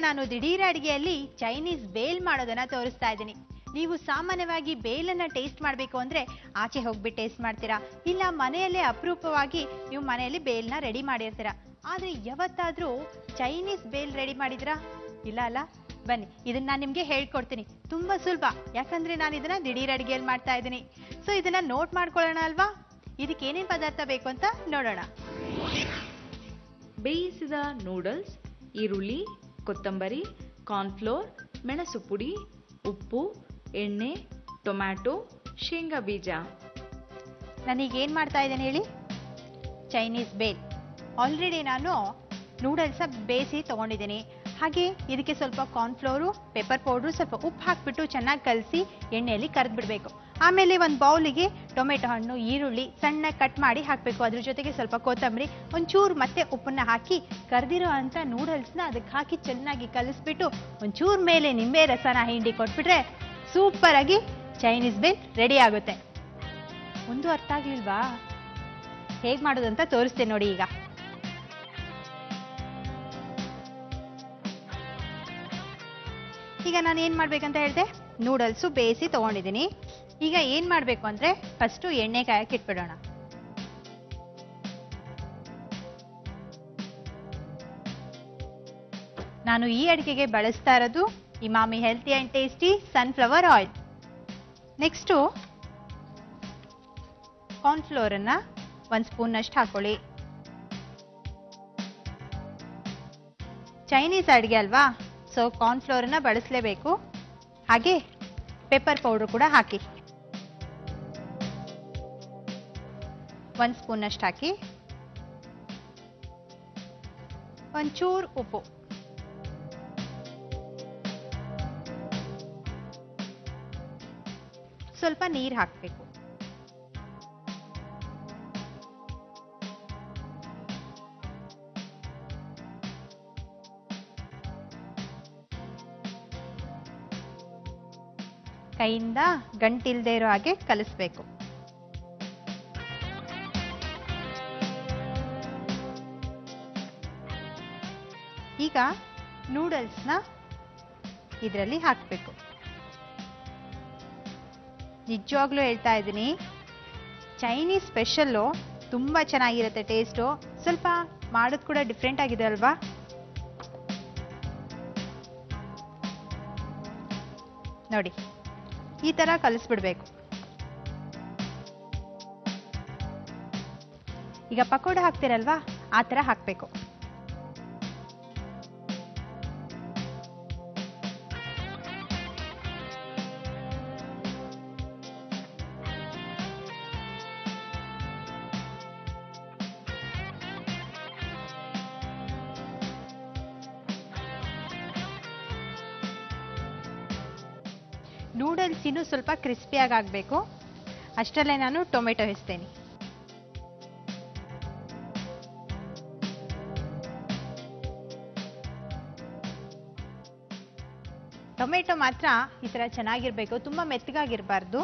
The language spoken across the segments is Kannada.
ನಾನು ದಿಢೀರ್ ಅಡಿಗೆಯಲ್ಲಿ ಚೈನೀಸ್ ಬೇಲ್ ಮಾಡೋದನ್ನ ತೋರಿಸ್ತಾ ಇದ್ದೀನಿ. ನೀವು ಸಾಮಾನ್ಯವಾಗಿ ಬೇಲನ್ನ ಟೇಸ್ಟ್ ಮಾಡಬೇಕು ಅಂದ್ರೆ ಆಚೆ ಹೋಗ್ಬಿಟ್ಟು ಟೇಸ್ಟ್ ಮಾಡ್ತೀರಾ, ಇಲ್ಲ ಮನೆಯಲ್ಲೇ ಅಪರೂಪವಾಗಿ ನೀವು ಮನೆಯಲ್ಲಿ ಬೇಲ್ನ ರೆಡಿ ಮಾಡಿರ್ತೀರಾ. ಆದ್ರೆ ಯಾವತ್ತಾದ್ರೂ ಚೈನೀಸ್ ಬೇಲ್ ರೆಡಿ ಮಾಡಿದ್ರಾ? ಇಲ್ಲ ಅಲ್ಲ. ಬನ್ನಿ ಇದನ್ನ ನಾನು ನಿಮ್ಗೆ ಹೇಳ್ಕೊಡ್ತೀನಿ. ತುಂಬಾ ಸುಲಭ, ಯಾಕಂದ್ರೆ ನಾನು ಇದನ್ನ ದಿಢೀರ್ ಅಡಿಗೆಯಲ್ಲಿ ಮಾಡ್ತಾ ಇದ್ದೀನಿ. ಸೊ ಇದನ್ನ ನೋಟ್ ಮಾಡ್ಕೊಳ್ಳೋಣ ಅಲ್ವಾ? ಇದಕ್ಕೆ ಏನೇನ್ ಪದಾರ್ಥ ಬೇಕು ಅಂತ ನೋಡೋಣ. ಬೇಯಿಸಿದ ನೂಡಲ್ಸ್, ಈರುಳ್ಳಿ, ಕೊತ್ತಂಬರಿ, ಕಾರ್ನ್ಫ್ಲೋರ್, ಮೆಣಸು ಪುಡಿ, ಉಪ್ಪು, ಎಣ್ಣೆ, ಟೊಮ್ಯಾಟೊ, ಶೇಂಗಾ ಬೀಜ. ನಾನೀಗ ಏನ್ ಮಾಡ್ತಾ ಇದ್ದೇನೆ ಹೇಳಿ? ಚೈನೀಸ್ ಬೇಲ್. ಆಲ್ರೆಡಿ ನಾನು ನೂಡಲ್ಸ್ ಬೇಯಿಸಿ ತಗೊಂಡಿದ್ದೀನಿ. ಹಾಗೆ ಇದಕ್ಕೆ ಸ್ವಲ್ಪ ಕಾರ್ನ್ಫ್ಲೋರು, ಪೆಪ್ಪರ್ ಪೌಡ್ರು, ಸ್ವಲ್ಪ ಉಪ್ಪು ಹಾಕ್ಬಿಟ್ಟು ಚೆನ್ನಾಗಿ ಕಲಸಿ ಎಣ್ಣೆಯಲ್ಲಿ ಕರೆದು ಬಿಡಬೇಕು. ಆಮೇಲೆ ಒಂದು ಬೌಲಿಗೆ ಟೊಮೆಟೊ ಹಣ್ಣು, ಈರುಳ್ಳಿ ಸಣ್ಣ ಕಟ್ ಮಾಡಿ ಹಾಕಬೇಕು. ಅದ್ರ ಜೊತೆಗೆ ಸ್ವಲ್ಪ ಕೊತ್ತಂಬರಿ, ಒಂಚೂರು ಮತ್ತೆ ಉಪ್ಪನ್ನ ಹಾಕಿ ಕರೆದಿರೋ ಅಂತ ನೂಡಲ್ಸ್ನ ಅದಕ್ಕೆ ಹಾಕಿ ಚೆನ್ನಾಗಿ ಕಲಿಸ್ಬಿಟ್ಟು ಒಂಚೂರು ಮೇಲೆ ನಿಂಬೆ ರಸನ ಹಿಂಡಿ ಕೊಟ್ಬಿಟ್ರೆ ಸೂಪರ್ ಆಗಿ ಚೈನೀಸ್ ಬೇಲ್ ರೆಡಿ ಆಗುತ್ತೆ. ಒಂದು ಅರ್ಥ ಆಗ್ಲಿಲ್ವಾ? ಹೇಗ್ ಮಾಡೋದಂತ ತೋರಿಸ್ತೇನೆ ನೋಡಿ. ಈಗ ನಾನು ಏನ್ ಮಾಡ್ಬೇಕಂತ ಹೇಳಿದೆ, ನೂಡಲ್ಸು ಬೇಯಿಸಿ ತಗೊಂಡಿದ್ದೀನಿ. ಈಗ ಏನ್ ಮಾಡ್ಬೇಕು ಅಂದ್ರೆ ಫಸ್ಟ್ ಎಣ್ಣೆ ಕಾಯಕ್ಕೆ ಇಟ್ಬಿಡೋಣ. ನಾನು ಈ ಅಡಿಗೆಗೆ ಬಳಸ್ತಾ ಇರೋದು Emami healthy and tasty sunflower oil. Next cornflour ಅನ್ನ 1 ಸ್ಪೂನ್ ಅಷ್ಟು ಹಾಕೊಳ್ಳಿ. ಚೈನೀಸ್ ಅಡಿಗೆ ಅಲ್ವಾ, ಸೊ ಕಾರ್ನ್ಫ್ಲೋರ್ ಅನ್ನ ಬಳಸಲೇಬೇಕು. ಹಾಗೆ ಪೆಪ್ಪರ್ ಪೌಡರ್ ಕೂಡ ಹಾಕಿ. 1 ಸ್ಪೂನ್ ಅಷ್ಟು ಹಾಕಿ. ಒಂಚೂರು ಉಪ್ಪು, ಸ್ವಲ್ಪ ನೀರು ಹಾಕಬೇಕು. ಕೈಯಿಂದ ಗಂಟಿಲ್ದೇ ಇರೋ ಹಾಗೆ ಕಲಿಸ್ಬೇಕು. ಈಗ ನೂಡಲ್ಸ್ನ ಇದರಲ್ಲಿ ಹಾಕಬೇಕು. ನಿಜವಾಗ್ಲೂ ಹೇಳ್ತಾ ಇದ್ದೀನಿ, ಚೈನೀಸ್ ಸ್ಪೆಷಲ್ಲು ತುಂಬಾ ಚೆನ್ನಾಗಿರುತ್ತೆ ಟೇಸ್ಟು. ಸ್ವಲ್ಪ ಮಾಡೋದು ಕೂಡ ಡಿಫ್ರೆಂಟ್ ಆಗಿದೆ ಅಲ್ವಾ? ನೋಡಿ, ಈ ತರ ಕಲಿಸ್ಬಿಡ್ಬೇಕು. ಈಗ ಪಕೋಡ ಹಾಕ್ತಿರಲ್ವಾ, ಆ ತರ ಹಾಕ್ಬೇಕು. ನೂಡಲ್ಸ್ ಇನ್ನೂ ಸ್ವಲ್ಪ ಕ್ರಿಸ್ಪಿಯಾಗಿ ಆಗಬೇಕು. ಅಷ್ಟರಲ್ಲೇ ನಾನು ಟೊಮೆಟೊ ಹೆಚ್ತೇನೆ. ಟೊಮೆಟೊ ಮಾತ್ರ ಈ ತರ ಚೆನ್ನಾಗಿರ್ಬೇಕು, ತುಂಬಾ ಮೆತ್ತಗಾಗಿರ್ಬಾರ್ದು.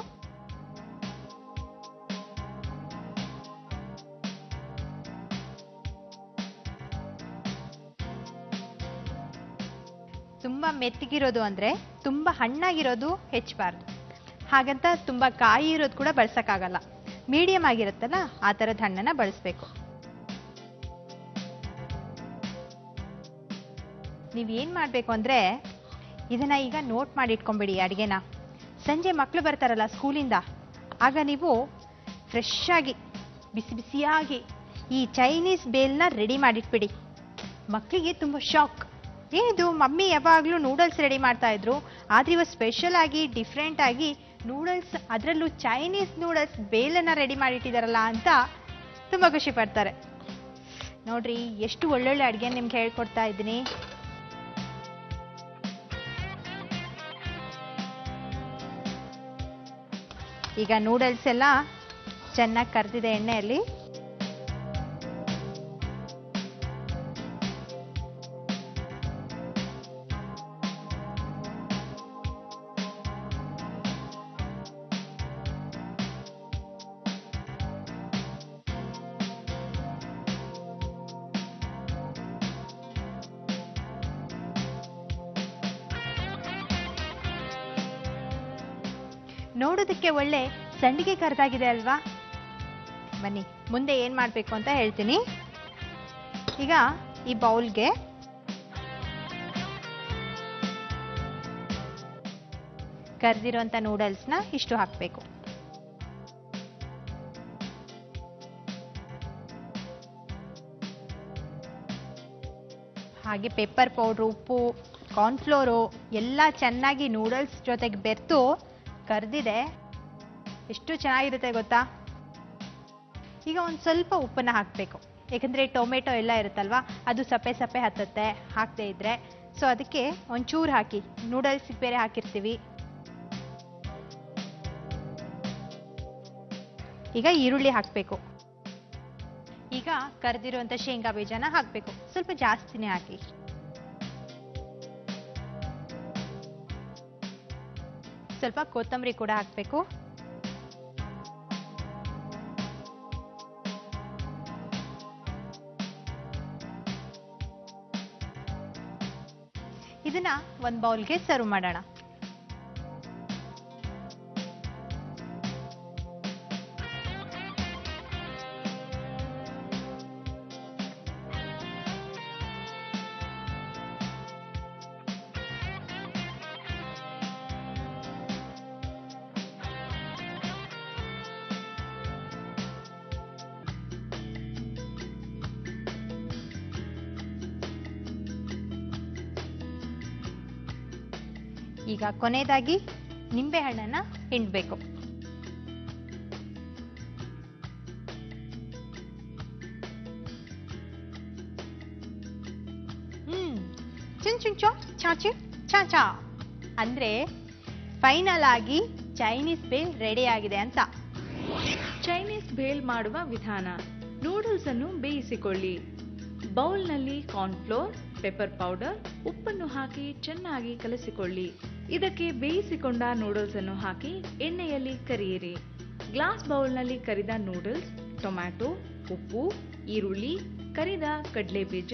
ತುಂಬಾ ಮೆತ್ತಗಿರೋದು ಅಂದ್ರೆ ತುಂಬಾ ಹಣ್ಣಾಗಿರೋದು ಹೆಚ್ಚಬಾರ್ದು. ಹಾಗಂತ ತುಂಬಾ ಕಾಯಿ ಇರೋದು ಕೂಡ ಬಳಸಕ್ಕಾಗಲ್ಲ. ಮೀಡಿಯಂ ಆಗಿರುತ್ತಲ್ಲ, ಆ ತರದ ಹಣ್ಣನ್ನ ಬಳಸಬೇಕು. ನೀವ್ ಏನ್ ಮಾಡ್ಬೇಕು ಅಂದ್ರೆ ಇದನ್ನ ಈಗ ನೋಟ್ ಮಾಡಿ ಇಟ್ಕೊಂಡ್ಬಿಡಿ ಅಡಿಗೆನ. ಸಂಜೆ ಮಕ್ಕಳು ಬರ್ತಾರಲ್ಲ ಸ್ಕೂಲಿಂದ, ಆಗ ನೀವು ಫ್ರೆಶ್ ಆಗಿ ಬಿಸಿ ಬಿಸಿಯಾಗಿ ಈ ಚೈನೀಸ್ ಬೇಲ್ನ ರೆಡಿ ಮಾಡಿಟ್ಬಿಡಿ. ಮಕ್ಕಳಿಗೆ ತುಂಬಾ ಶಾಕ್, ಏನಿದು ಮಮ್ಮಿ ಯಾವಾಗ್ಲೂ ನೂಡಲ್ಸ್ ರೆಡಿ ಮಾಡ್ತಾ ಇದ್ರು, ಆದ್ರೆ ಇವತ್ತು ಸ್ಪೆಷಲ್ ಆಗಿ ಡಿಫ್ರೆಂಟ್ ಆಗಿ ನೂಡಲ್ಸ್, ಅದರಲ್ಲೂ ಚೈನೀಸ್ ನೂಡಲ್ಸ್ ಬೇಲನ್ನ ರೆಡಿ ಮಾಡಿಟ್ಟಿದಾರಲ್ಲ ಅಂತ ತುಂಬಾ ಖುಷಿ ಪಡ್ತಾರೆ. ನೋಡ್ರಿ, ಎಷ್ಟು ಒಳ್ಳೊಳ್ಳೆ ಅಡುಗೆ ನಿಮ್ಗೆ ಹೇಳ್ಕೊಡ್ತಾ ಇದ್ದೀನಿ. ಈಗ ನೂಡಲ್ಸ್ ಎಲ್ಲ ಚೆನ್ನಾಗಿ ಕರ್ದಿದೆ ಎಣ್ಣೆಯಲ್ಲಿ. ನೋಡೋದಕ್ಕೆ ಒಳ್ಳೆ ಸಂಡಿಗೆ ಕರೆದಾಗಿದೆ ಅಲ್ವಾ? ಬನ್ನಿ ಮುಂದೆ ಏನ್ ಮಾಡ್ಬೇಕು ಅಂತ ಹೇಳ್ತೀನಿ. ಈಗ ಈ ಬೌಲ್ಗೆ ಕರ್ದಿರುವಂತ ನೂಡಲ್ಸ್ನ ಇಷ್ಟು ಹಾಕಬೇಕು. ಹಾಗೆ ಪೆಪ್ಪರ್ ಪೌಡ್ರು, ಉಪ್ಪು, ಕಾರ್ನ್ಫ್ಲೋರು ಎಲ್ಲ ಚೆನ್ನಾಗಿ ನೂಡಲ್ಸ್ ಜೊತೆಗೆ ಬೆರೆತು ಕರ್ದಿದೆ. ಎಷ್ಟು ಚೆನ್ನಾಗಿರುತ್ತೆ ಗೊತ್ತಾ? ಈಗ ಒಂದು ಸ್ವಲ್ಪ ಉಪ್ಪನ್ನ ಹಾಕಬೇಕು, ಯಾಕಂದ್ರೆ ಟೊಮೆಟೊ ಎಲ್ಲ ಇರುತ್ತಲ್ವಾ, ಅದು ಸಪ್ಪೆ ಸಪ್ಪೆ ಹತ್ತತ್ತೆ ಹಾಕದೇ ಇದ್ರೆ. ಸೊ ಅದಕ್ಕೆ ಒಂಚೂರು ಹಾಕಿ, ನೂಡಲ್ಸ್ ಬೇರೆ ಹಾಕಿರ್ತೀವಿ. ಈಗ ಈರುಳ್ಳಿ ಹಾಕಬೇಕು. ಈಗ ಕರ್ದಿರುವಂತ ಶೇಂಗಾ ಬೀಜನ ಹಾಕಬೇಕು, ಸ್ವಲ್ಪ ಜಾಸ್ತಿನೇ ಹಾಕಿ. ಸ್ವಲ್ಪ ಕೊತ್ತಂಬರಿ ಕೂಡ ಹಾಕಬೇಕು. ಇದನ್ನ ಒಂದು ಬೌಲ್ಗೆ ಸರ್ವ್ ಮಾಡೋಣ. ಈಗ ಕೊನೆಯದಾಗಿ ನಿಂಬೆ ಹಣ್ಣನ್ನ ಹಿಂಡಬೇಕು. ಚುಂಚುಂಚೋ ಚಾಚು ಚಾಚಾ ಅಂದ್ರೆ ಫೈನಲ್ ಆಗಿ ಚೈನೀಸ್ ಬೇಲ್ ರೆಡಿ ಆಗಿದೆ ಅಂತ. ಚೈನೀಸ್ ಬೇಲ್ ಮಾಡುವ ವಿಧಾನ: ನೂಡಲ್ಸ್ ಅನ್ನು ಬೇಯಿಸಿಕೊಳ್ಳಿ. ಬೌಲ್ನಲ್ಲಿ ಕಾರ್ನ್ಫ್ಲೋರ್, ಪೆಪ್ಪರ್ ಪೌಡರ್, ಉಪ್ಪನ್ನು ಹಾಕಿ ಚೆನ್ನಾಗಿ ಕಲಸಿಕೊಳ್ಳಿ. ಇದಕ್ಕೆ ಬೇಯಿಸಿಕೊಂಡ ನೂಡಲ್ಸ್ ಅನ್ನು ಹಾಕಿ ಎಣ್ಣೆಯಲ್ಲಿ ಕರಿಯಿರಿ. ಗ್ಲಾಸ್ ಬೌಲ್ನಲ್ಲಿ ಕರಿದ ನೂಡಲ್ಸ್, ಟೊಮ್ಯಾಟೊ, ಉಪ್ಪು, ಈರುಳ್ಳಿ, ಕರಿದ ಕಡಲೆ ಬೀಜ,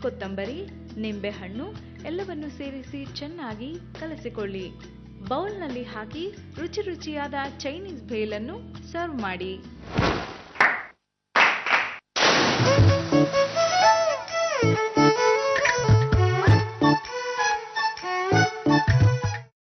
ಕೊತ್ತಂಬರಿ, ನಿಂಬೆಹಣ್ಣು ಎಲ್ಲವನ್ನು ಸೇರಿಸಿ ಚೆನ್ನಾಗಿ ಕಲಸಿಕೊಳ್ಳಿ. ಬೌಲ್ನಲ್ಲಿ ಹಾಕಿ ರುಚಿ ರುಚಿಯಾದ ಚೈನೀಸ್ ಬೇಲ್ ಅನ್ನು ಸರ್ವ್ ಮಾಡಿ.